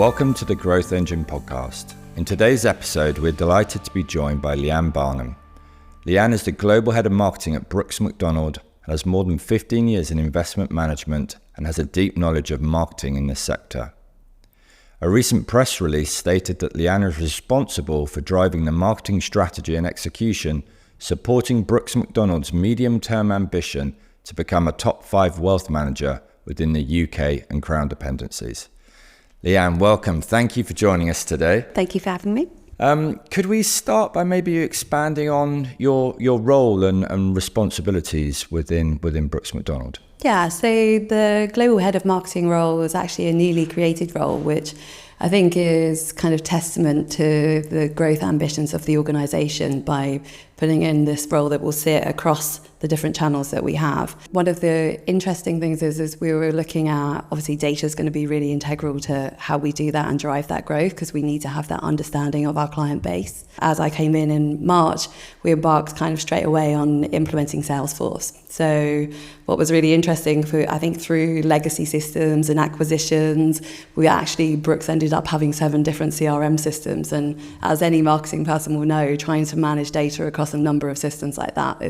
Welcome to the Growth Engine podcast. In today's episode, we're delighted to be joined by Leanne Barnham. Leanne is the Global Head of Marketing at Brooks Macdonald and has more than 15 years in investment management and has a deep knowledge of marketing in this sector. A recent press release stated that Leanne is responsible for driving the marketing strategy and execution, supporting Brooks Macdonald's medium-term ambition to become a top 5 wealth manager within the UK and Crown dependencies. Leanne, welcome. Thank you for joining us today. Thank you for having me. Could we start by maybe expanding on your role and responsibilities within Brooks Macdonald? Yeah, so the Global Head of Marketing role is actually a newly created role, which I think is kind of testament to the growth ambitions of the organisation by putting in this role that will sit across the different channels that we have. One of the interesting things is we were looking at, obviously data is going to be really integral to how we do that and drive that growth, because we need to have that understanding of our client base. As I came in March, we embarked kind of straight away on implementing Salesforce. So what was really interesting, I think through legacy systems and acquisitions, Brooks ended up having 7 different CRM systems. And as any marketing person will know, trying to manage data across a number of systems like that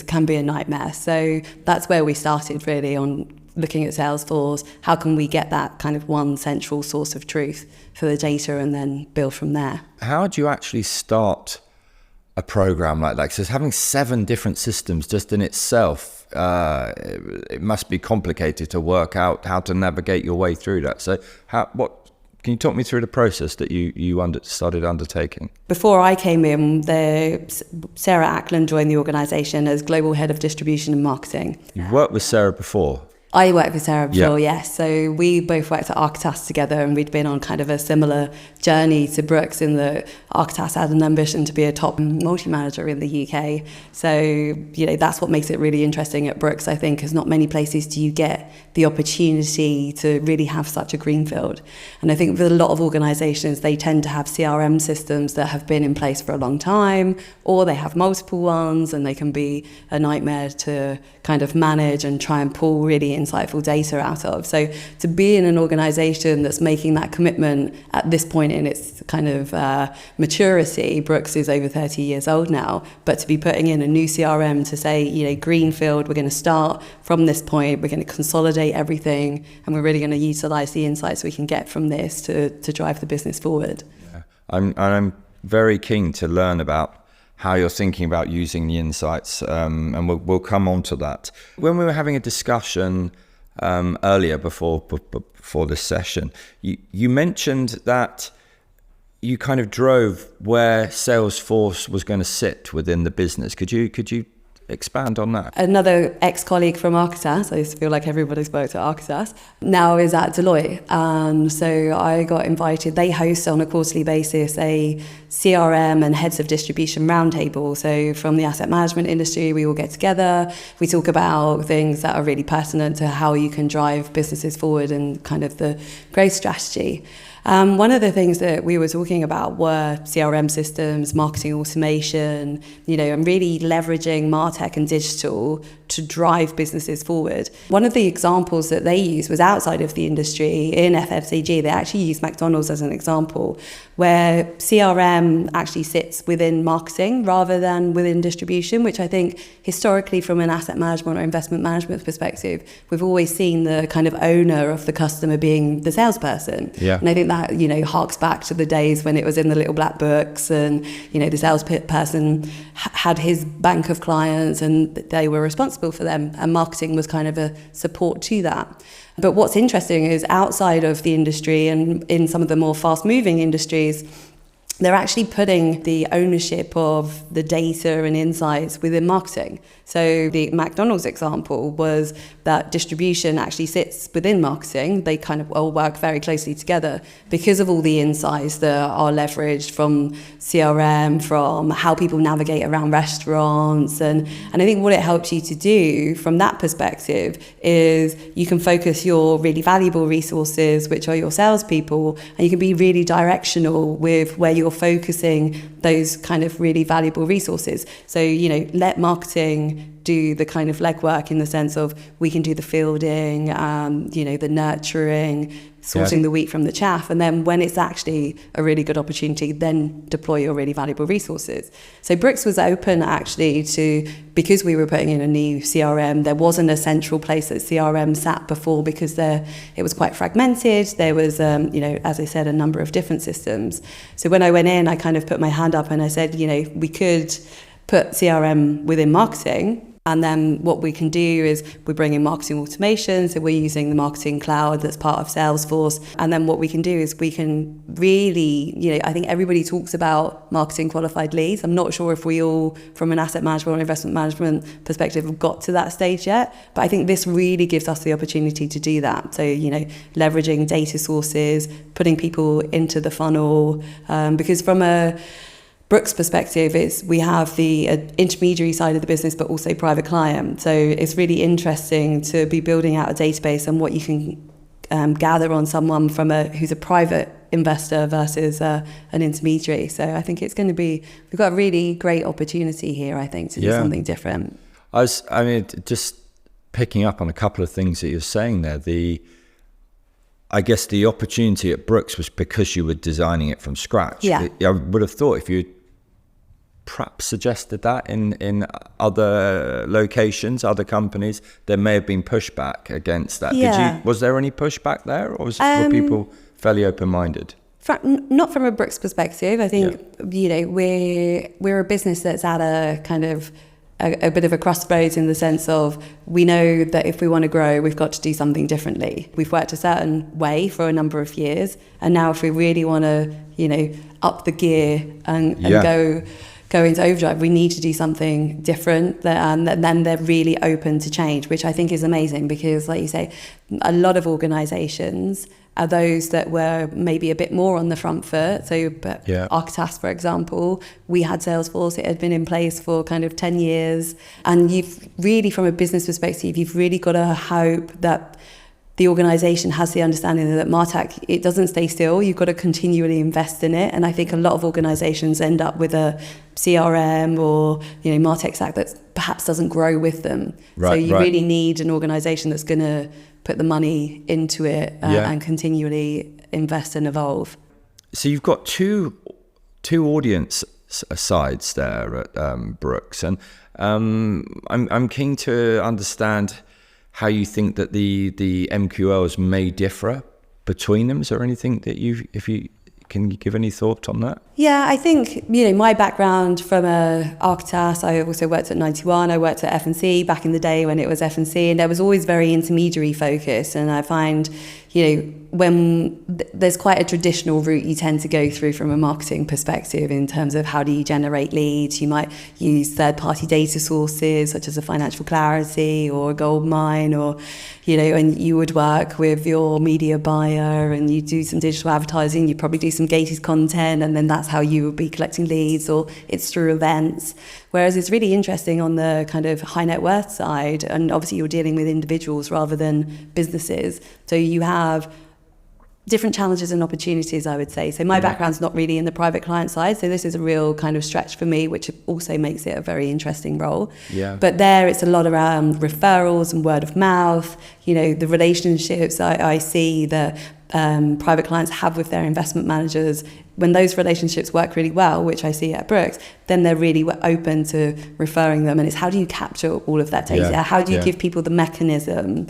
can be a nightmare. So that's where we started really on looking at Salesforce. How can we get that kind of one central source of truth for the data and then build from there? How do you actually start a program like that? Because having 7 different systems just in itself, it must be complicated to work out how to navigate your way through that. So can you talk me through the process that you started undertaking? Before I came in, Sarah Ackland joined the organisation as Global Head of Distribution and Marketing. You've worked with Sarah before? I worked with Sarah before, yes. So we both worked at Architas together, and we'd been on kind of a similar journey to Brooks in that Architas had an ambition to be a top multi-manager in the UK. So, that's what makes it really interesting at Brooks, I think, because not many places do you get the opportunity to really have such a greenfield. And I think with a lot of organisations, they tend to have CRM systems that have been in place for a long time, or they have multiple ones, and they can be a nightmare to kind of manage and try and pull really insightful data out of. So to be in an organisation that's making that commitment at this point in its kind of maturity, Brooks is over 30 years old now, but to be putting in a new CRM to say, greenfield, we're going to start from this point, we're going to consolidate everything, and we're really going to utilise the insights we can get from this to drive the business forward. Yeah. I'm very keen to learn about how you're thinking about using the insights, and we'll come on to that. When we were having a discussion earlier before this session, you mentioned that you kind of drove where Salesforce was going to sit within the business. Could you expand on that? Another ex-colleague from Architas, I feel like everybody's worked at Architas, now is at Deloitte. And so I got invited. They host on a quarterly basis a CRM and heads of distribution roundtable. So from the asset management industry, we all get together. We talk about things that are really pertinent to how you can drive businesses forward and kind of the growth strategy. One of the things that we were talking about were CRM systems, marketing automation, and really leveraging MarTech and digital to drive businesses forward. One of the examples that they used was outside of the industry in FMCG. They actually used McDonald's as an example, where CRM actually sits within marketing rather than within distribution, which I think historically from an asset management or investment management perspective, we've always seen the kind of owner of the customer being the salesperson. Yeah. And I think that, harks back to the days when it was in the little black books and, the salesperson had his bank of clients and they were responsible for them, and marketing was kind of a support to that. But what's interesting is outside of the industry and in some of the more fast-moving industries, they're actually putting the ownership of the data and insights within marketing. So the McDonald's example was that distribution actually sits within marketing. They kind of all work very closely together because of all the insights that are leveraged from CRM, from how people navigate around restaurants. And I think what it helps you to do from that perspective is you can focus your really valuable resources, which are your salespeople, and you can be really directional with where you're focusing those kind of really valuable resources. So, let marketing do the kind of legwork in the sense of we can do the fielding, the nurturing, sorting the wheat from the chaff. And then when it's actually a really good opportunity, then deploy your really valuable resources. So Brooks was open actually to, because we were putting in a new CRM, there wasn't a central place that CRM sat before, because it was quite fragmented. There was, as I said, a number of different systems. So when I went in, I kind of put my hand up and I said, we could put CRM within marketing. And then what we can do is we bring in marketing automation. So we're using the marketing cloud that's part of Salesforce. And then what we can do is we can really, I think everybody talks about marketing qualified leads. I'm not sure if we all, from an asset management or investment management perspective, have got to that stage yet. But I think this really gives us the opportunity to do that. So, leveraging data sources, putting people into the funnel. Because from a Brooks' perspective is we have the intermediary side of the business, but also private client. So it's really interesting to be building out a database and what you can gather on someone who's a private investor versus an intermediary. So I think we've got a really great opportunity here, I think, to do something different. Just picking up on a couple of things that you're saying there, I guess the opportunity at Brooks was because you were designing it from scratch. Yeah. I would have thought if you perhaps suggested that in other locations, other companies, there may have been pushback against that. Yeah. Was there any pushback there, or were people fairly open-minded? Not from a Brooks perspective. I think, we're a business that's at a kind of a bit of a crossroads, in the sense of we know that if we want to grow, we've got to do something differently. We've worked a certain way for a number of years, and now if we really want to, up the gear and go into overdrive, we need to do something different. And then they're really open to change, which I think is amazing, because, like you say, a lot of organisations are those that were maybe a bit more on the front foot. So Architas, for example, we had Salesforce, it had been in place for kind of 10 years. And you've really, from a business perspective, you've really got to hope that the organisation has the understanding that MarTech, it doesn't stay still. You've got to continually invest in it. And I think a lot of organisations end up with a CRM or MarTech stack that perhaps doesn't grow with them. So you really need an organisation that's going to put the money into it and continually invest and evolve. So you've got two audience sides there at Brooks, and I'm keen to understand how you think that the MQLs may differ between them. Is there anything that can you give any thought on that? Yeah, I think, my background from Architas, I also worked at 91, I worked at F&C back in the day when it was F&C, and there was always very intermediary focus. And I find, when there's quite a traditional route you tend to go through from a marketing perspective in terms of how do you generate leads. You might use third-party data sources such as a Financial Clarity or a Goldmine, or, and you would work with your media buyer and you do some digital advertising, you probably do some gated content, and then that's how you would be collecting leads, or it's through events. Whereas it's really interesting on the kind of high net worth side, and obviously you're dealing with individuals rather than businesses. So you have different challenges and opportunities, I would say. So my background's not really in the private client side, so this is a real kind of stretch for me, which also makes it a very interesting role. Yeah. But there it's a lot around referrals and word of mouth, the relationships I see that private clients have with their investment managers. When those relationships work really well, which I see at Brooks, then they're really open to referring them. And it's how do you capture all of that data? How do you give people the mechanism?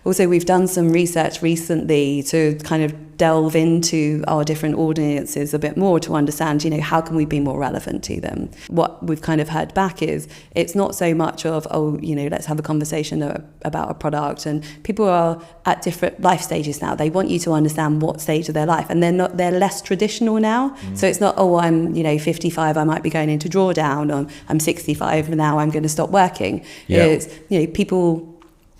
Also, we've done some research recently to kind of delve into our different audiences a bit more to understand, how can we be more relevant to them? What we've kind of heard back is it's not so much of, let's have a conversation about a product. And people are at different life stages now. They want you to understand what stage of their life, and they're less traditional now. So it's not, I'm 55, I might be going into drawdown, or I'm 65 now, I'm going to stop working. It's people,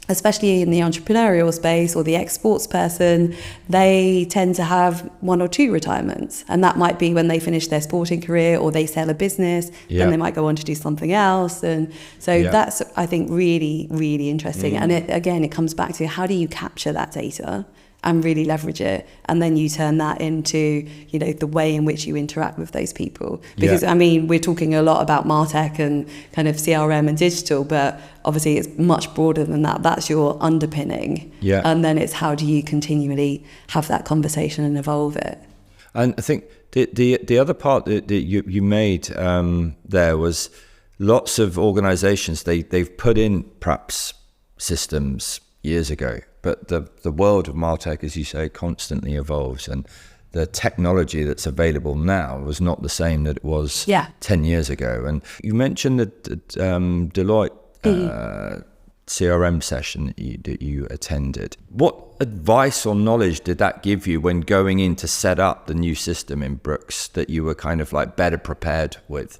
especially in the entrepreneurial space or the ex-sports person, they tend to have one or two retirements. And that might be when they finish their sporting career or they sell a business, then they might go on to do something else. And so that's, I think, really, really interesting. And it comes back to how do you capture that data and really leverage it. And then you turn that into, the way in which you interact with those people. Because, we're talking a lot about MarTech and kind of CRM and digital, but obviously it's much broader than that. That's your underpinning. Yeah. And then it's how do you continually have that conversation and evolve it. And I think the other part that you made there was lots of organizations, they've put in perhaps systems years ago, but the world of MarTech, as you say, constantly evolves, and the technology that's available now was not the same that it was 10 years ago. And you mentioned the Deloitte CRM session that you attended. What advice or knowledge did that give you when going in to set up the new system in Brooks that you were kind of like better prepared with,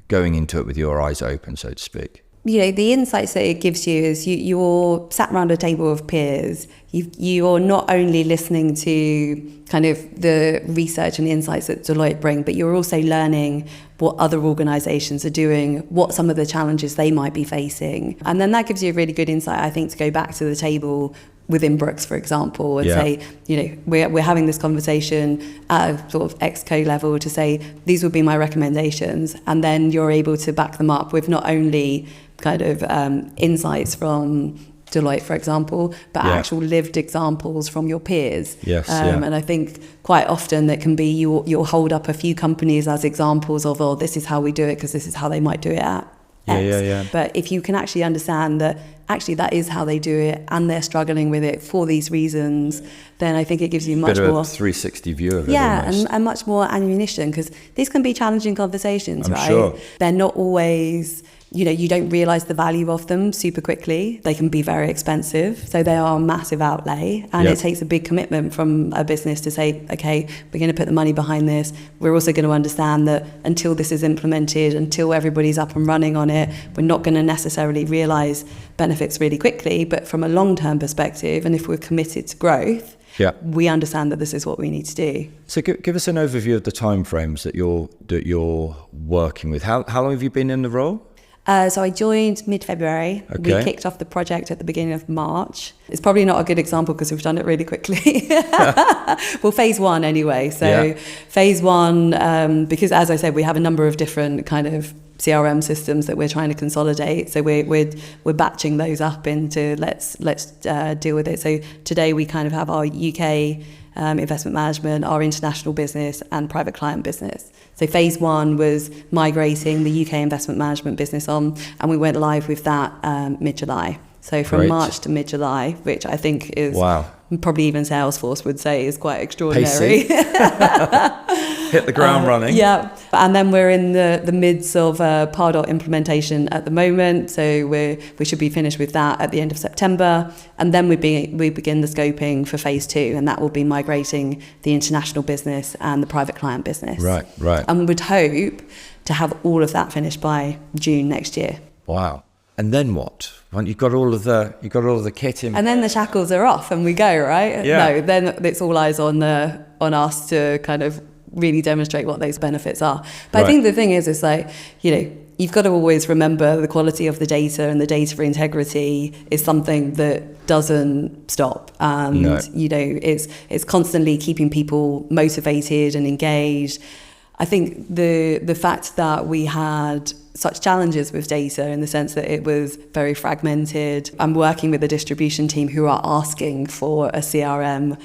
going into it with your eyes open, so to speak? The insights that it gives you is you're sat around a table of peers. You're not only listening to kind of the research and the insights that Deloitte bring, but you're also learning what other organisations are doing, what some of the challenges they might be facing. And then that gives you a really good insight, I think, to go back to the table within Brooks, for example, and say, we're having this conversation at a sort of exco level to say, these would be my recommendations. And then you're able to back them up with not only kind of insights from Deloitte, for example, but actual lived examples from your peers. And I think quite often that can be you'll hold up a few companies as examples of, oh, this is how we do it because this is how they might do it at X. But if you can actually understand that actually that is how they do it and they're struggling with it for these reasons, then I think it gives you much bit of more a 360 view of it. And much more ammunition, because these can be challenging conversations, right? Sure. They're not always, you don't realise the value of them super quickly. They can be very expensive, so they are a massive outlay, and it takes a big commitment from a business to say, okay, we're going to put the money behind this. We're also going to understand that until this is implemented, until everybody's up and running on it, we're not going to necessarily realise benefits really quickly, but from a long-term perspective, and if we're committed to growth, we understand that this is what we need to do. So give us an overview of the timeframes that you're working with. How long have you been in the role? So I joined mid-February. Okay. We kicked off the project at the beginning of March. It's probably not a good example because we've done it really quickly. Well, phase one anyway. So phase one, because as I said, we have a number of different kind of CRM systems that we're trying to consolidate. So we're batching those up into let's deal with it. So today we kind of have our UK investment management, our international business and private client business. So phase one was migrating the UK investment management business on, and we went live with that mid-July. So from March to mid-July, which I think is probably even Salesforce would say is quite extraordinary. Hit the ground running. And then we're in the midst of Pardot implementation at the moment. So we should be finished with that at the end of September. And then we begin the scoping for phase two, and that will be migrating the international business and the private client business. Right. And we would hope to have all of that finished by June next year. Wow. And then what? When you've got all of the kit in, and then the shackles are off, and we go, right? No, then it's all eyes on us to kind of really demonstrate what those benefits are. But I think the thing is like, you've got to always remember the quality of the data, and the data for integrity is something that doesn't stop. And it's constantly keeping people motivated and engaged. I think the fact that we had such challenges with data in the sense that it was very fragmented. I'm working with a distribution team who are asking for a CRM,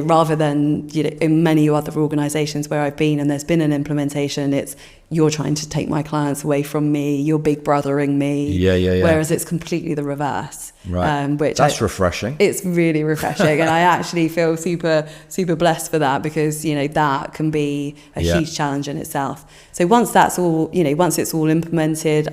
rather than, in many other organisations where I've been and there's been an implementation, it's you're trying to take my clients away from me, you're big brothering me. Whereas it's completely the reverse. Which that's refreshing. It's really refreshing, and I actually feel super, super blessed for that, because that can be a huge challenge in itself. So once that's all, once it's all implemented,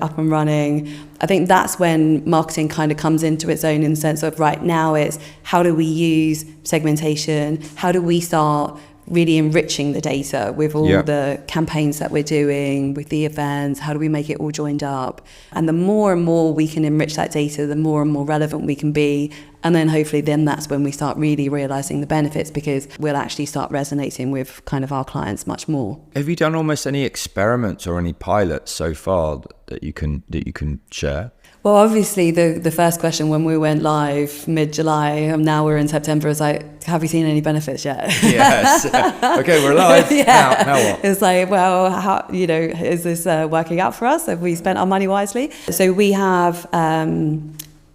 up and running, I think that's when marketing kind of comes into its own, in the sense of right now it's how do we use segmentation, how do we start really enriching the data with all the campaigns that we're doing, with the events, how do we make it all joined up? And the more and more we can enrich that data, the more and more relevant we can be. And then hopefully that's when we start really realising the benefits, because we'll actually start resonating with kind of our clients much more. Have you done almost any experiments or any pilots so far that you can share? Well, obviously, the first question when we went live mid-July, and now we're in September, is like, have we seen any benefits yet? Yes. Okay, we're live. Yeah. Now what? It's like, well, how, is this working out for us? Have we spent our money wisely? So we have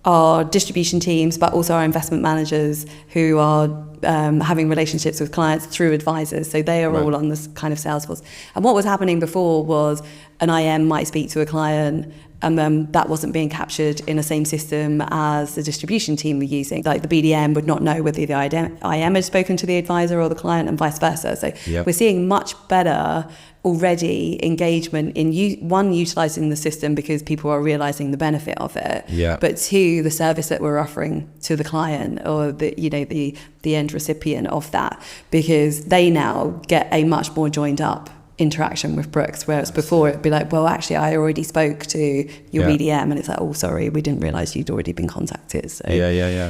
our distribution teams, but also our investment managers who are having relationships with clients through advisors. So they are all on this kind of Salesforce. And what was happening before was an IM might speak to a client, and then that wasn't being captured in the same system as the distribution team were using. Like the BDM would not know whether the IM had spoken to the advisor or the client, and vice versa. So we're seeing much better already engagement in utilising the system because people are realising the benefit of it. But two, the service that we're offering to the client or the end recipient of that, because they now get a much more joined up interaction with Brooks, whereas before it'd be like, well, actually I already spoke to your BDM, and it's like, oh, sorry, we didn't realise you'd already been contacted. So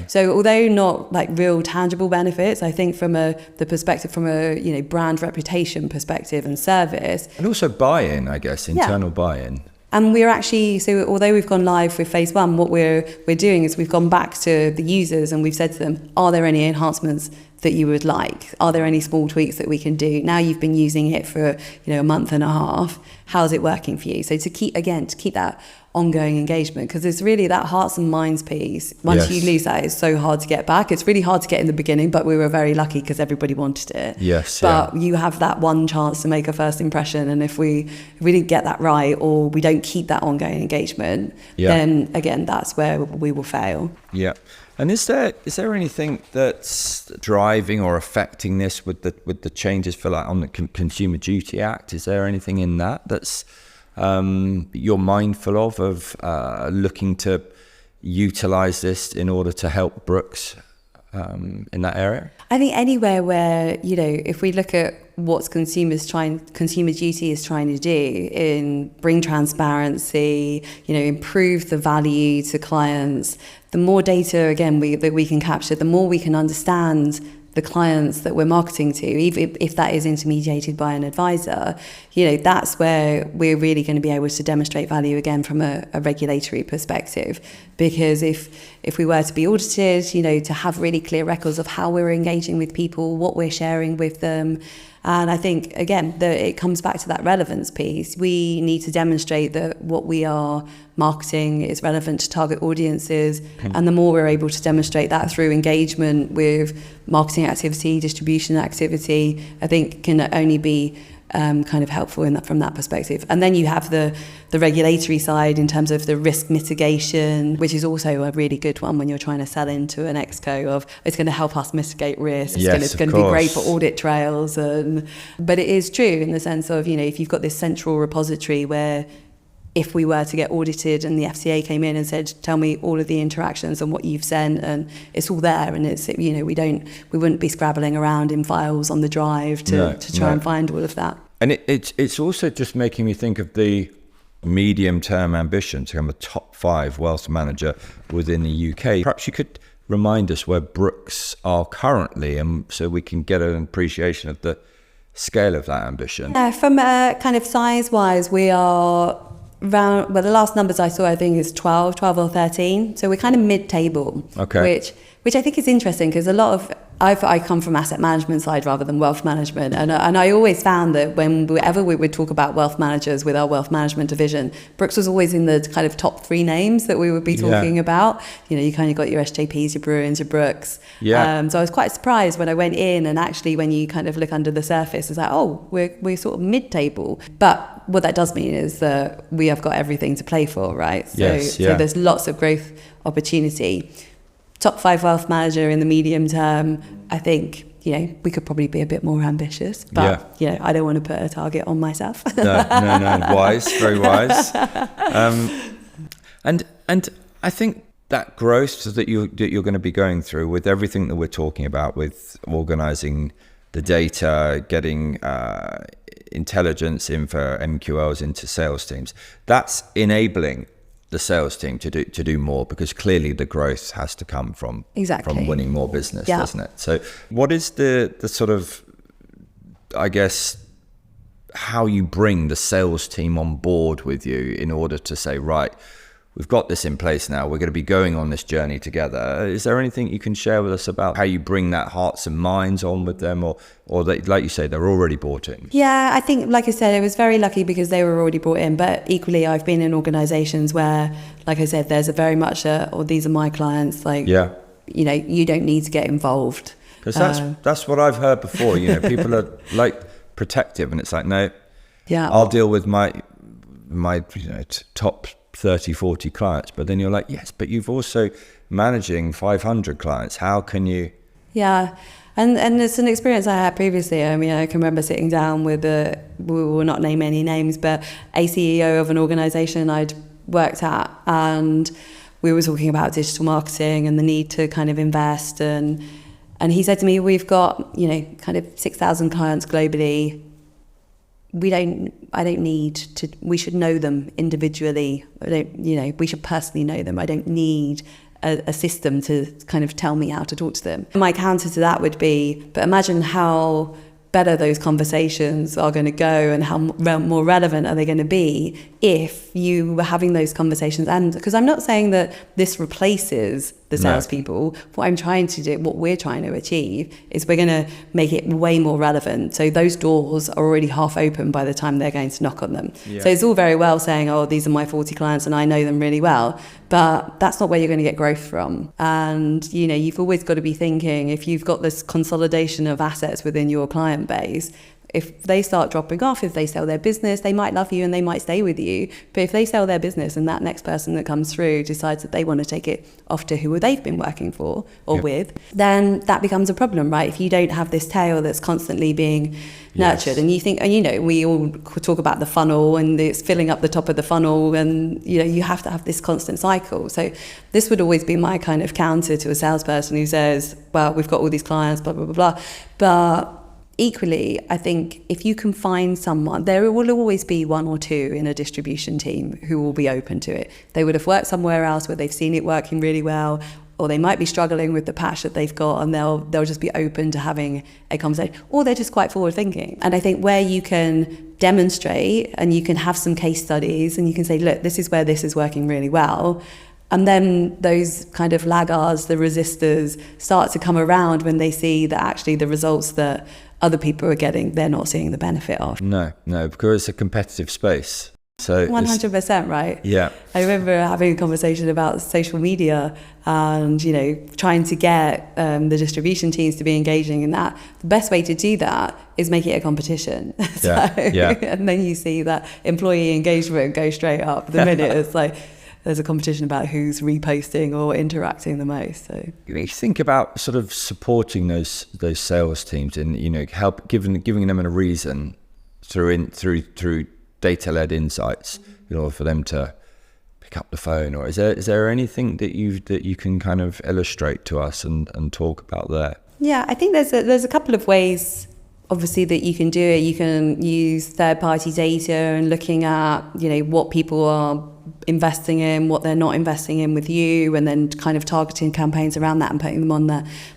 so although not like real tangible benefits, I think from the perspective from a brand reputation perspective and service, and also buy-in, I guess, internal buy-in. And we're actually, so although we've gone live with phase one, what we're doing is we've gone back to the users and we've said to them, are there any enhancements that you would like? Are there any small tweaks that we can do? Now you've been using it for a month and a half. How's it working for you? So to keep that ongoing engagement, because it's really that hearts and minds piece. Once you lose that, it's so hard to get back. It's really hard to get in the beginning, but we were very lucky because everybody wanted it. But you have that one chance to make a first impression, and if we didn't get that right, or we don't keep that ongoing engagement, then again, that's where we will fail. And is there anything that's driving or affecting this with the changes for like on the Consumer Duty Act? Is there anything in that's you're mindful of looking to utilise this in order to help Brooks in that area? I think anywhere where, if we look at what Consumer Duty is trying to do in bring transparency, improve the value to clients, the more data, again, that we can capture, the more we can understand the clients that we're marketing to, even if that is intermediated by an advisor, that's where we're really going to be able to demonstrate value again from a regulatory perspective. Because if we were to be audited, to have really clear records of how we're engaging with people, what we're sharing with them. And I think, again, it comes back to that relevance piece. We need to demonstrate that what we are marketing is relevant to target audiences. And the more we're able to demonstrate that through engagement with marketing activity, distribution activity, I think can only be kind of helpful from that perspective. And then you have the regulatory side in terms of the risk mitigation, which is also a really good one when you're trying to sell into an exco of it's going to help us mitigate risk. It's going to be great for audit trails. But it is true in the sense of, if you've got this central repository where if we were to get audited and the FCA came in and said, tell me all of the interactions and what you've sent, and it's all there, and it's, we wouldn't be scrabbling around in files on the drive to try and find all of that. And it's also just making me think of the medium-term ambition to become a top 5 wealth manager within the UK. Perhaps you could remind us where Brooks are currently, and so we can get an appreciation of the scale of that ambition. Yeah, from kind of size-wise, we are around, the last numbers I saw, I think, is 12 or 13. So we're kind of mid-table, which I think is interesting because a lot of, I come from asset management side rather than wealth management. And I always found that whenever we would talk about wealth managers with our wealth management division, Brooks was always in the kind of top 3 names that we would be talking about. You kind of got your SJPs, your Bruins, your Brooks. So I was quite surprised when I went in, and actually when you kind of look under the surface, it's like, oh, we're sort of mid-table. But what that does mean is that we have got everything to play for, right? So there's lots of growth opportunity. Top 5 wealth manager in the medium term, I think, we could probably be a bit more ambitious, but I don't want to put a target on myself. No, wise, very wise. And I think that growth that you're going to be going through with everything that we're talking about, with organising the data, getting intelligence in for MQLs into sales teams, that's enabling the sales team to do more, because clearly the growth has to come from winning more business, doesn't it? So what is the sort of, I guess, how you bring the sales team on board with you in order to say, right, we've got this in place now, we're going to be going on this journey together. Is there anything you can share with us about how you bring that hearts and minds on with them, or they, like you say, they're already bought in? Yeah, I think, like I said, I was very lucky because they were already brought in. But equally, I've been in organisations where, like I said, there's a very much or these are my clients. Like, yeah, you know, you don't need to get involved. Because that's what I've heard before. You know, people are like protective, and it's like, no, yeah, I'll deal with my top 30, 40 clients. But then you're like, yes, but you've also managing 500 clients. How can you? Yeah. And it's an experience I had previously. I mean, I can remember sitting down with we will not name any names, but a CEO of an organisation I'd worked at, and we were talking about digital marketing and the need to kind of invest. And he said to me, we've got, kind of 6,000 clients globally. I don't need to, we should know them individually. We should personally know them. I don't need a system to kind of tell me how to talk to them. My counter to that would be, but imagine how better those conversations are going to go and how more relevant are they going to be if you were having those conversations. And because I'm not saying that this replaces the salespeople, what I'm trying to do, what we're trying to achieve is we're going to make it way more relevant. So those doors are already half open by the time they're going to knock on them. Yeah. So it's all very well saying, oh, these are my 40 clients and I know them really well, but that's not where you're going to get growth from. And, you've always got to be thinking, if you've got this consolidation of assets within your client base, if they start dropping off, if they sell their business, they might love you and they might stay with you. But if they sell their business and that next person that comes through decides that they want to take it off to who they've been working for or with, then that becomes a problem, right? If you don't have this tail that's constantly being nurtured. And you think, we all talk about the funnel and it's filling up the top of the funnel, and you have to have this constant cycle. So this would always be my kind of counter to a salesperson who says, well, we've got all these clients, blah, blah, blah, blah. But equally, I think if you can find someone, there will always be one or two in a distribution team who will be open to it. They would have worked somewhere else where they've seen it working really well, or they might be struggling with the patch that they've got, and they'll just be open to having a conversation, or they're just quite forward thinking. And I think where you can demonstrate and you can have some case studies and you can say, look, this is where this is working really well. And then those kind of laggards, the resistors, start to come around when they see that actually the results that other people are getting, they're not seeing the benefit of. No, because it's a competitive space. So 100%, right? Yeah. I remember having a conversation about social media and, trying to get the distribution teams to be engaging in that. The best way to do that is make it a competition. And then you see that employee engagement go straight up the minute it's like there's a competition about who's reposting or interacting the most. So you think about sort of supporting those sales teams and help giving them a reason through data-led insights, for them to pick up the phone. Or is there anything that you can kind of illustrate to us and talk about there? Yeah, I think there's a couple of ways, obviously, that you can do it. You can use third-party data and looking at, what people are investing in, what they're not investing in with you, and then kind of targeting campaigns around that and putting them on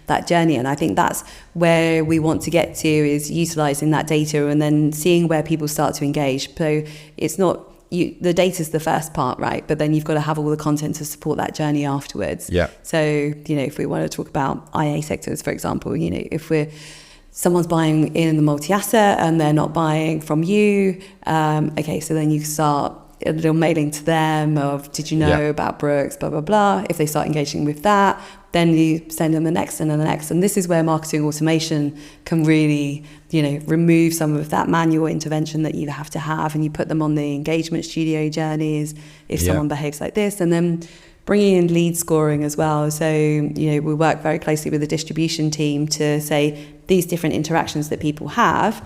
that journey. And I think that's where we want to get to, is utilising that data and then seeing where people start to engage. So it's not, the data's the first part, right? But then you've got to have all the content to support that journey afterwards. Yeah. So, if we want to talk about IA sectors, for example, if someone's buying in the multi-asset and they're not buying from you, okay, so then you start a little mailing to them of, did you know about Brooks, blah, blah, blah. If they start engaging with that, then you send them the next and the next. And this is where marketing automation can really, remove some of that manual intervention that you have to have, and you put them on the engagement studio journeys if someone behaves like this. And then bringing in lead scoring as well. So, we work very closely with the distribution team to say these different interactions that people have,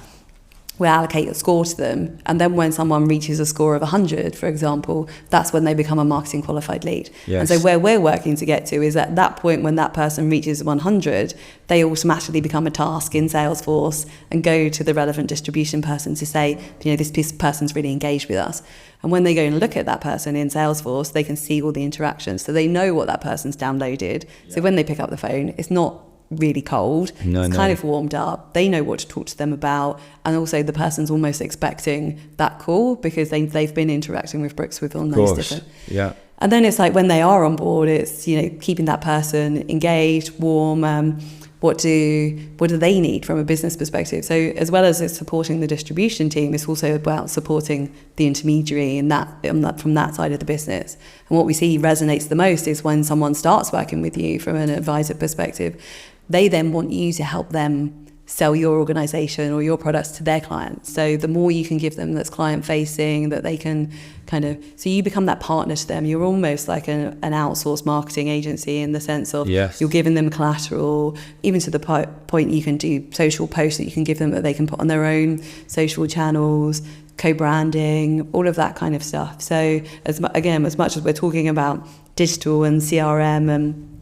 we'll allocate a score to them. And then when someone reaches a score of 100, for example, that's when they become a marketing qualified lead. Yes. And so where we're working to get to is at that point when that person reaches 100, they automatically become a task in Salesforce and go to the relevant distribution person to say, this person's really engaged with us. And when they go and look at that person in Salesforce, they can see all the interactions. So they know what that person's downloaded. Yeah. So when they pick up the phone, it's not really cold. It's kind of warmed up. They know what to talk to them about, and also the person's almost expecting that call because they've been interacting with Brooks with all those different. And then it's like when they are on board, it's, keeping that person engaged, warm. What do they need from a business perspective? So as well as it's supporting the distribution team, it's also about supporting the intermediary and that from that side of the business. And what we see resonates the most is when someone starts working with you from an advisor perspective, they then want you to help them sell your organization or your products to their clients. So the more you can give them that's client facing, that they can so you become that partner to them. You're almost like an outsourced marketing agency in the sense of you're giving them collateral, even to the point you can do social posts that you can give them that they can put on their own social channels, co-branding, all of that kind of stuff. So as much as we're talking about digital and CRM and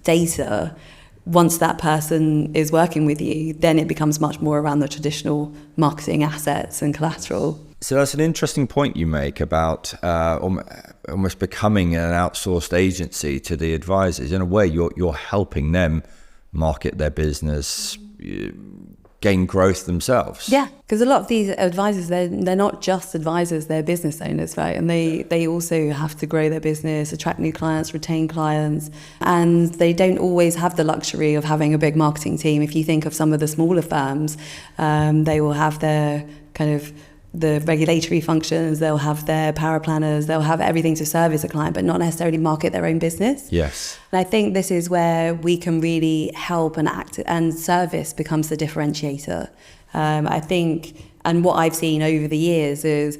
data, once that person is working with you, then it becomes much more around the traditional marketing assets and collateral. So that's an interesting point you make about almost becoming an outsourced agency to the advisors. In a way, you're helping them market their business, gain growth themselves. Yeah, because a lot of these advisors, they're not just advisors, they're business owners, right? And they also have to grow their business, attract new clients, retain clients, and they don't always have the luxury of having a big marketing team. If you think of some of the smaller firms, they will have their the regulatory functions, they'll have their power planners, they'll have everything to service a client, but not necessarily market their own business. Yes. And I think this is where we can really help and act, and service becomes the differentiator. I think, and what I've seen over the years is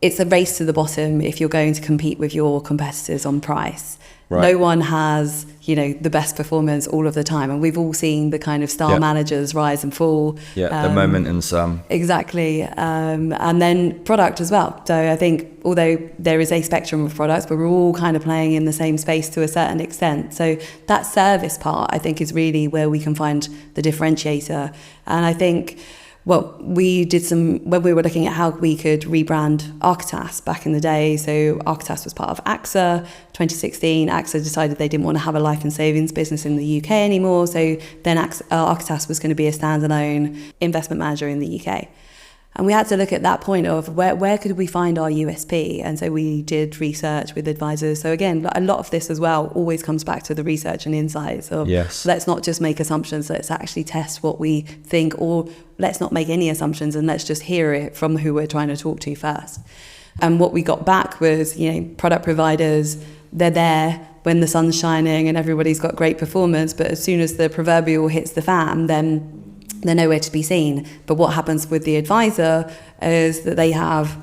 it's a race to the bottom if you're going to compete with your competitors on price. Right. No one has, the best performance all of the time. And we've all seen the kind of star managers rise and fall. Yeah, the moment in some. Exactly. And then product as well. So I think although there is a spectrum of products, but we're all kind of playing in the same space to a certain extent. So that service part, I think, is really where we can find the differentiator. And I think we did when we were looking at how we could rebrand Architas back in the day. So Architas was part of AXA. 2016, AXA decided they didn't want to have a life and savings business in the UK anymore. So then Architas was going to be a standalone investment manager in the UK. And we had to look at that point of where could we find our USP? And so we did research with advisors. So again, a lot of this as well always comes back to the research and insights of let's not just make assumptions, let's actually test what we think, or let's not make any assumptions and let's just hear it from who we're trying to talk to first. And what we got back was, product providers, they're there when the sun's shining and everybody's got great performance, but as soon as the proverbial hits the fan, then they're nowhere to be seen. But what happens with the advisor is that they have,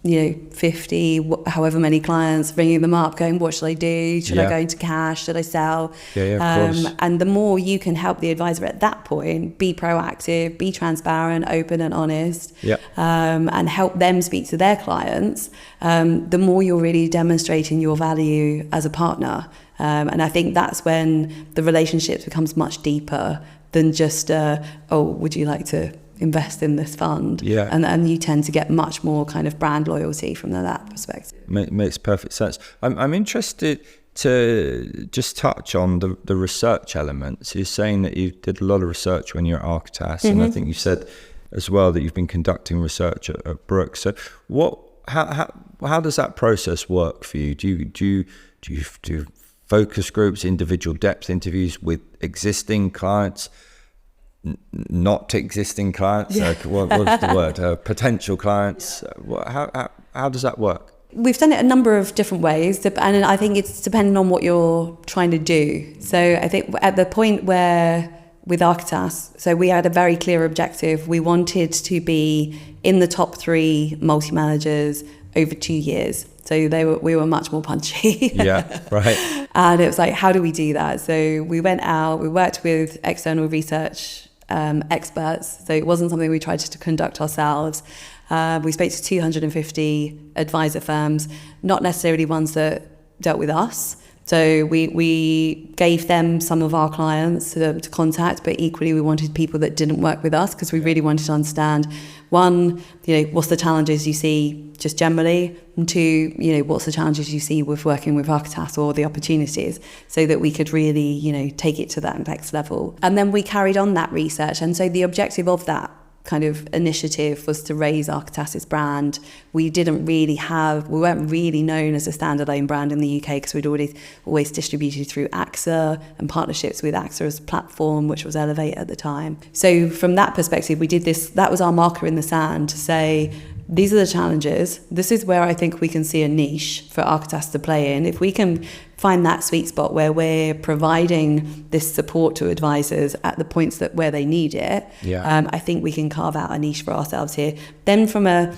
50, however many clients ringing them up going, what should I do? Should I go into cash? Should I sell? Of course. And the more you can help the advisor at that point, be proactive, be transparent, open and honest, and help them speak to their clients, the more you're really demonstrating your value as a partner. And I think that's when the relationship becomes much deeper than just, would you like to invest in this fund? Yeah. And you tend to get much more kind of brand loyalty from that perspective. Makes perfect sense. I'm interested to just touch on the research elements. You're saying that you did a lot of research when you were at Architas, and I think you said as well that you've been conducting research at Brooks. So how does that process work for you? Do you do focus groups, individual depth interviews with existing clients, not existing clients? What's the word? Potential clients. How does that work? We've done it a number of different ways, and I think it's depending on what you're trying to do. So I think at the point where with Architas, so we had a very clear objective. We wanted to be in the top 3 multi-managers over 2 years. So we were much more punchy. Yeah, right. And it was like, how do we do that? So we went out, we worked with external research experts. So it wasn't something we tried to conduct ourselves. We spoke to 250 advisor firms, not necessarily ones that dealt with us. So we gave them some of our clients to contact, but equally we wanted people that didn't work with us because we really wanted to understand, one, what's the challenges you see just generally, and 2, what's the challenges you see with working with Architas or the opportunities, so that we could really, take it to that next level. And then we carried on that research. And so the objective of that kind of initiative was to raise Architas's brand. We weren't really known as a standalone brand in the UK because we'd always distributed through AXA and partnerships with AXA as a platform, which was Elevate at the time. So from that perspective, we did this, that was our marker in the sand to say, these are the challenges. This is where I think we can see a niche for Architas to play in. If we can find that sweet spot where we're providing this support to advisors at the points where they need it, I think we can carve out a niche for ourselves here. Then from a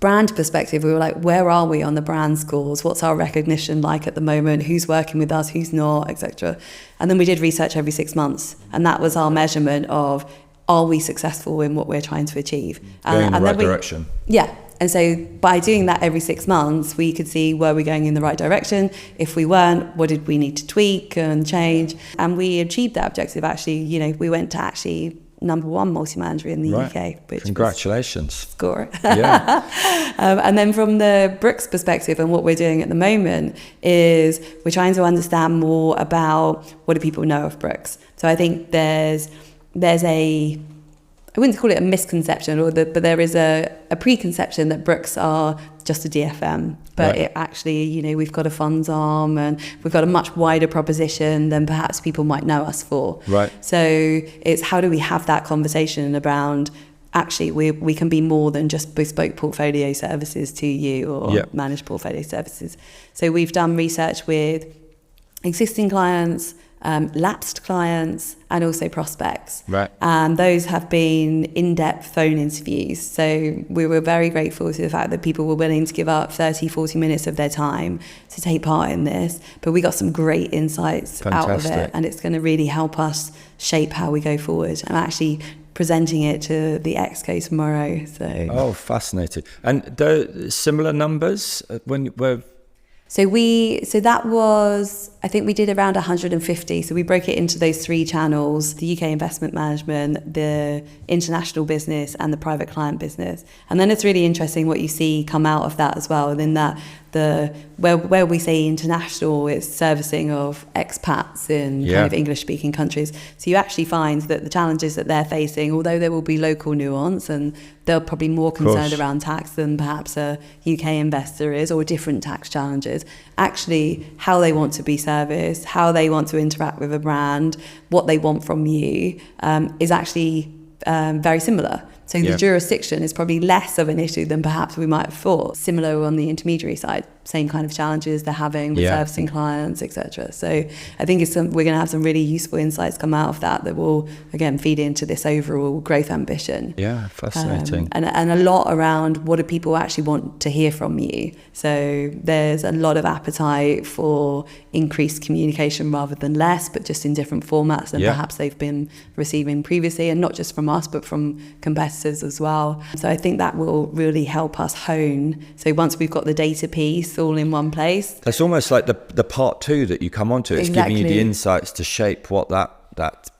brand perspective, we were like, where are we on the brand scores? What's our recognition like at the moment? Who's working with us? Who's not, etc. And then we did research every 6 months. And that was our measurement of, are we successful in what we're trying to achieve? Going in the right direction. Yeah. And so by doing that every 6 months, we could see, were we going in the right direction? If we weren't, what did we need to tweak and change? And we achieved that objective. Actually, we went to actually number 1 multi-manager in the UK. Which Congratulations. Score. Yeah. And then from the Brooks perspective, and what we're doing at the moment is we're trying to understand more about what do people know of Brooks. So I think there's a, I wouldn't call it a misconception, but there is a preconception that Brooks are just a DFM. But it actually, we've got a funds arm and we've got a much wider proposition than perhaps people might know us for. Right. So it's how do we have that conversation around, actually, we can be more than just bespoke portfolio services to you or managed portfolio services. So we've done research with existing clients, lapsed clients, and also prospects. Right. And those have been in-depth phone interviews. So we were very grateful to the fact that people were willing to give up 30, 40 minutes of their time to take part in this. But we got some great insights out of it. And it's going to really help us shape how we go forward. I'm actually presenting it to the Exco tomorrow. So. Fascinating. And similar numbers when we're... So that was, I think we did around 150. So we broke it into those 3 channels: the UK investment management, the international business, and the private client business. And then it's really interesting what you see come out of that as well. And in that, where we say international, it's servicing of expats in kind of English-speaking countries. So you actually find that the challenges that they're facing, although there will be local nuance, and they're probably more concerned around tax than perhaps a UK investor is, or different tax challenges, actually how they want to be serviced, how they want to interact with a brand, what they want from you, is actually very similar. So the jurisdiction is probably less of an issue than perhaps we might have thought. Similar on the intermediary side, same kind of challenges they're having with servicing clients, etc. So I think we're going to have some really useful insights come out of that will, again, feed into this overall growth ambition. Yeah, fascinating. And a lot around what do people actually want to hear from you. So there's a lot of appetite for increased communication rather than less, but just in different formats than perhaps they've been receiving previously, and not just from us, but from competitors as well. So I think that will really help us hone. So once we've got the data piece all in one place, it's almost like the part 2 that you come onto. It's giving you the insights to shape what that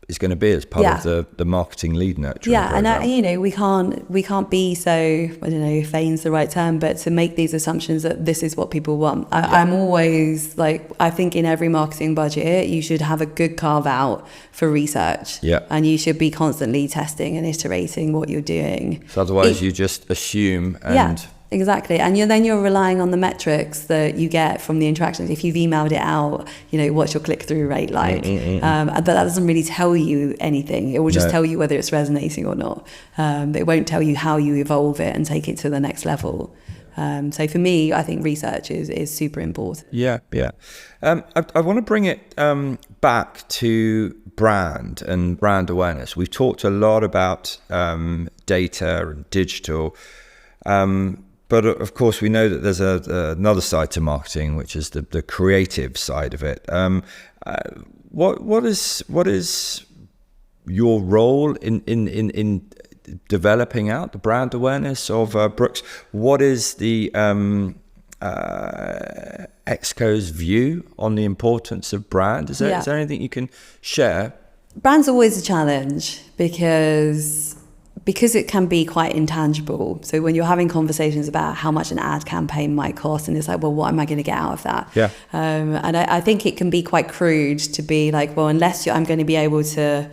is going to be as part of the marketing lead nurturing program. And we can't be so, I don't know if feign's the right term, but to make these assumptions that this is what people want. I'm always like, I think in every marketing budget you should have a good carve out for research, and you should be constantly testing and iterating what you're doing. So otherwise you just assume and exactly. And then you're relying on the metrics that you get from the interactions. If you've emailed it out, what's your click-through rate like? But that doesn't really tell you anything. It will just tell you whether it's resonating or not. It won't tell you how you evolve it and take it to the next level. So for me, I think research is super important. Yeah. I want to bring it back to brand and brand awareness. We've talked a lot about data and digital, but of course we know that there's another side to marketing, which is the creative side of it. What is your role in developing out the brand awareness of Brooks? What is the Exco's view on the importance of brand? Is there anything you can share? Brand's always a challenge because it can be quite intangible. So when you're having conversations about how much an ad campaign might cost, and it's like, well, what am I going to get out of that? Yeah. And I think it can be quite crude to be like, well, unless I'm going to be able to,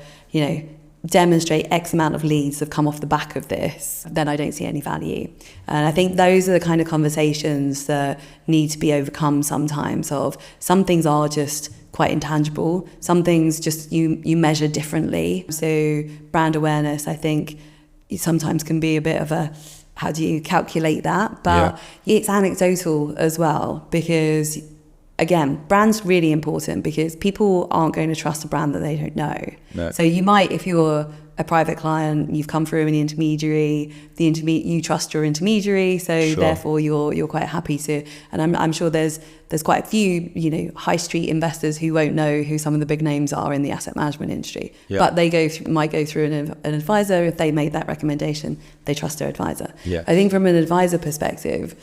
demonstrate X amount of leads have come off the back of this, then I don't see any value. And I think those are the kind of conversations that need to be overcome sometimes. Of some things are just quite intangible, some things just you measure differently. So brand awareness, I think, sometimes can be a bit of a, how do you calculate that? But it's anecdotal as well, because again, brand's really important, because people aren't going to trust a brand that they don't know. No. So you might, if you're a private client, you've come through an intermediary, you trust your intermediary, so therefore you're quite happy to. And I'm sure there's quite a few, high street investors who won't know who some of the big names are in the asset management industry, but they might go through an advisor. If they made that recommendation, they trust their advisor. I think from an advisor perspective,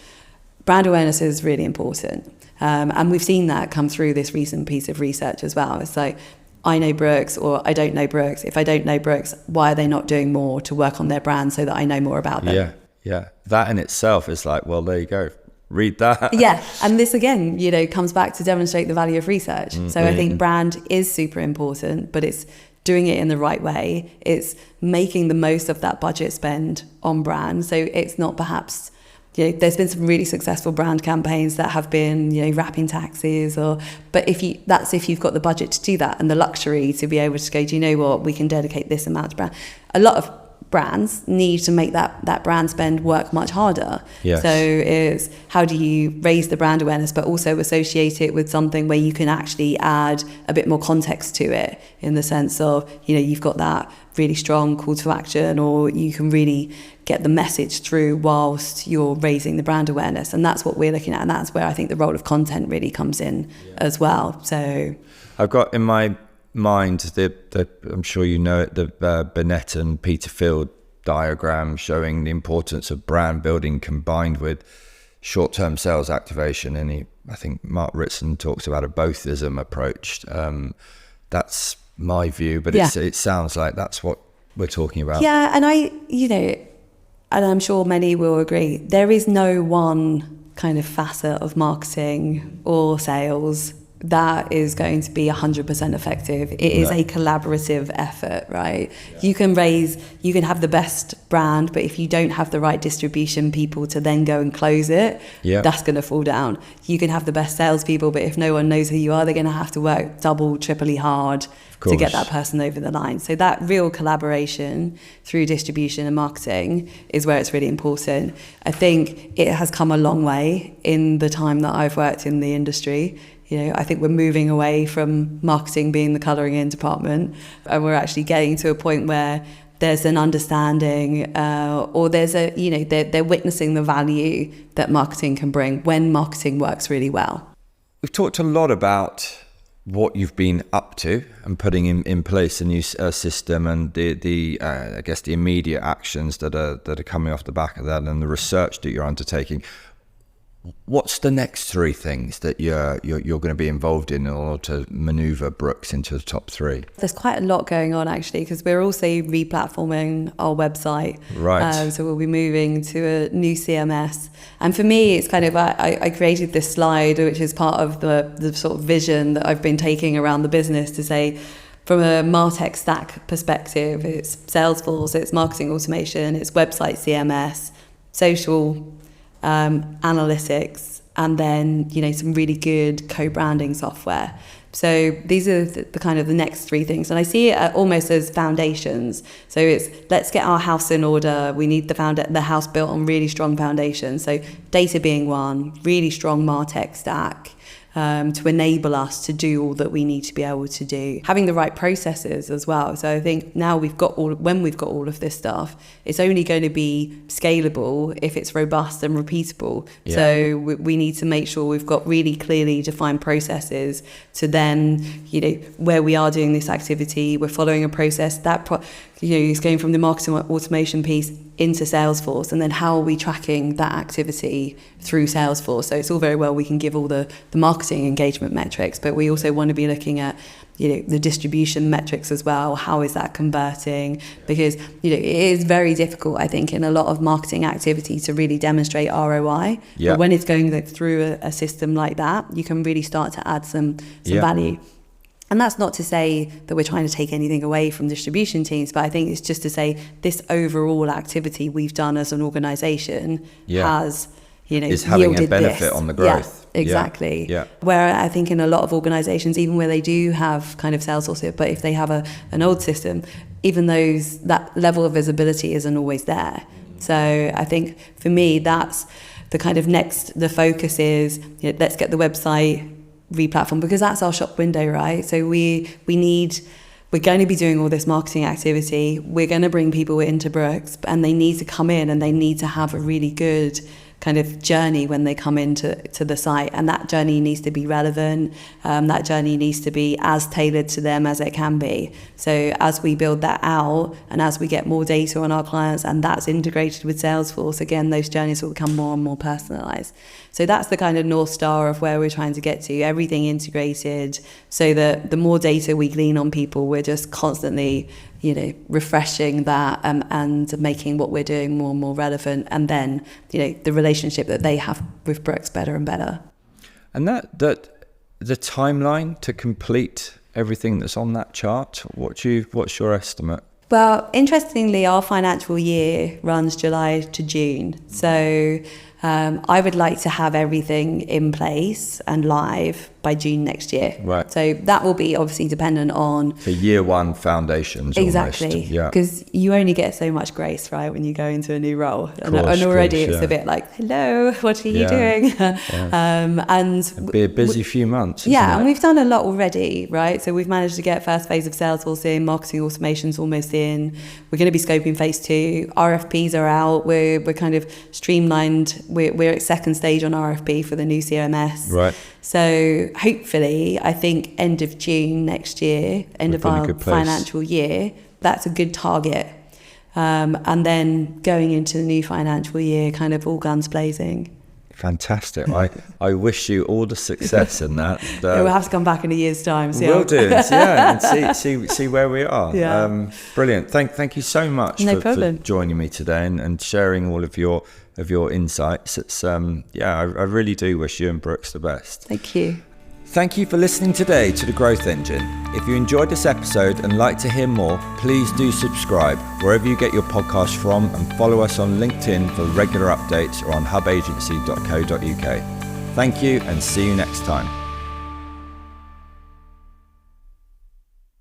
brand awareness is really important. And we've seen that come through this recent piece of research as well. It's like, I know Brooks, or I don't know Brooks. If I don't know Brooks, why are they not doing more to work on their brand so that I know more about them? Yeah. That in itself is like, well, there you go. Read that. Yeah. And this again, comes back to demonstrate the value of research. So I think brand is super important, but it's doing it in the right way. It's making the most of that budget spend on brand. So it's not perhaps, there's been some really successful brand campaigns that have been, wrapping taxes, but if you've got the budget to do that and the luxury to be able to go, do you know what, we can dedicate this amount to brand. A lot of brands need to make that brand spend work much harder. Yes. So it's how do you raise the brand awareness, but also associate it with something where you can actually add a bit more context to it, in the sense of, you've got that really strong call to action, or you can really get the message through whilst you're raising the brand awareness. And that's what we're looking at. And that's where I think the role of content really comes in as well. So I've got in my mind the I'm sure you know it, the Burnett and Peter Field diagram showing the importance of brand building combined with short-term sales activation. And I think Mark Ritson talks about a bothism approach. That's my view, but it sounds like that's what we're talking about. Yeah, and and I'm sure many will agree, there is no one kind of facet of marketing or sales that is going to be 100% effective. It is a collaborative effort, right? You can have the best brand, but if you don't have the right distribution people to then go and close it, that's going to fall down. You can have the best salespeople, but if no one knows who you are, they're going to have to work double, triply hard to get that person over the line. So that real collaboration through distribution and marketing is where it's really important. I think it has come a long way in the time that I've worked in the industry. I think we're moving away from marketing being the colouring in department, and we're actually getting to a point where there's an understanding, or there's they're witnessing the value that marketing can bring when marketing works really well. We've talked a lot about what you've been up to and putting in place a new system, and the I guess the immediate actions that are coming off the back of that, and the research that you're undertaking. What's the next three things that you're going to be involved in order to manoeuvre Brooks into the top three? There's quite a lot going on, actually, because we're also re-platforming our website. Right. So we'll be moving to a new CMS. And for me, it's kind of, I created this slide, which is part of the sort of vision that I've been taking around the business, to say, from a MarTech stack perspective, it's Salesforce, it's marketing automation, it's website CMS, social analytics, and then some really good co-branding software. So these are the kind of the next three things, and I see it almost as foundations. So it's, let's get our house in order. We need the house built on really strong foundations. So data being one, really strong MarTech stack, to enable us to do all that we need to be able to do. Having the right processes as well. So I think now when we've got all of this stuff, it's only going to be scalable if it's robust and repeatable. Yeah. So we need to make sure we've got really clearly defined processes to then, where we are doing this activity, we're following a process is going from the marketing automation piece into Salesforce, and then how are we tracking that activity through Salesforce? So it's all very well we can give all the marketing engagement metrics, but we also want to be looking at the distribution metrics as well. How is that converting? Because it is very difficult, I think, in a lot of marketing activity to really demonstrate ROI. Yeah. But when it's going through a system like that, you can really start to add some value. And that's not to say that we're trying to take anything away from distribution teams, but I think it's just to say this overall activity we've done as an organisation has, is having yielded a benefit this. on the growth. Yeah, exactly. Yeah. Where I think in a lot of organisations, even where they do have kind of Salesforce, but if they have an old system, even that level of visibility isn't always there. So I think for me, that's the kind of the focus is, let's get the website re-platform, because that's our shop window, right? So we're going to be doing all this marketing activity. We're going to bring people into Brooks, and they need to come in and they need to have a really good kind of journey when they come into the site, and that journey needs to be relevant. That journey needs to be as tailored to them as it can be. So as we build that out, and as we get more data on our clients, and that's integrated with Salesforce, again, those journeys will become more and more personalized. So that's the kind of North Star of where we're trying to get to, everything integrated, so that the more data we glean on people, we're just constantly refreshing that and making what we're doing more and more relevant, and then the relationship that they have with Brooks better and better. And that the timeline to complete everything that's on that chart, what's your estimate? Well, interestingly, our financial year runs July to June, so I would like to have everything in place and live by June next year. Right. So that will be obviously dependent on... For year one foundations. Exactly. Almost. Yeah. Because you only get so much grace, right, when you go into a new role. And already it's a bit like, hello, what are you doing? And it'd be a busy few months. And we've done a lot already, right? So we've managed to get first phase of Salesforce in, marketing automation's almost in. We're going to be scoping phase 2. RFPs are out. We're kind of streamlined. We're at second stage on RFP for the new CMS. Right. So hopefully, I think end of June next year, end of our financial year, that's a good target. And then going into the new financial year, kind of all guns blazing. Fantastic. I wish you all the success in that. We'll have to come back in a year's time. We'll do, and see where we are. Yeah. Brilliant. Thank you so much for joining me today and sharing all of your insights. It's I really do wish you and Brooks the best. Thank you. Thank you for listening today to The Growth Engine. If you enjoyed this episode and like to hear more, please do subscribe wherever you get your podcast from, and follow us on LinkedIn for regular updates, or on hubagency.co.uk. Thank you, and see you next time.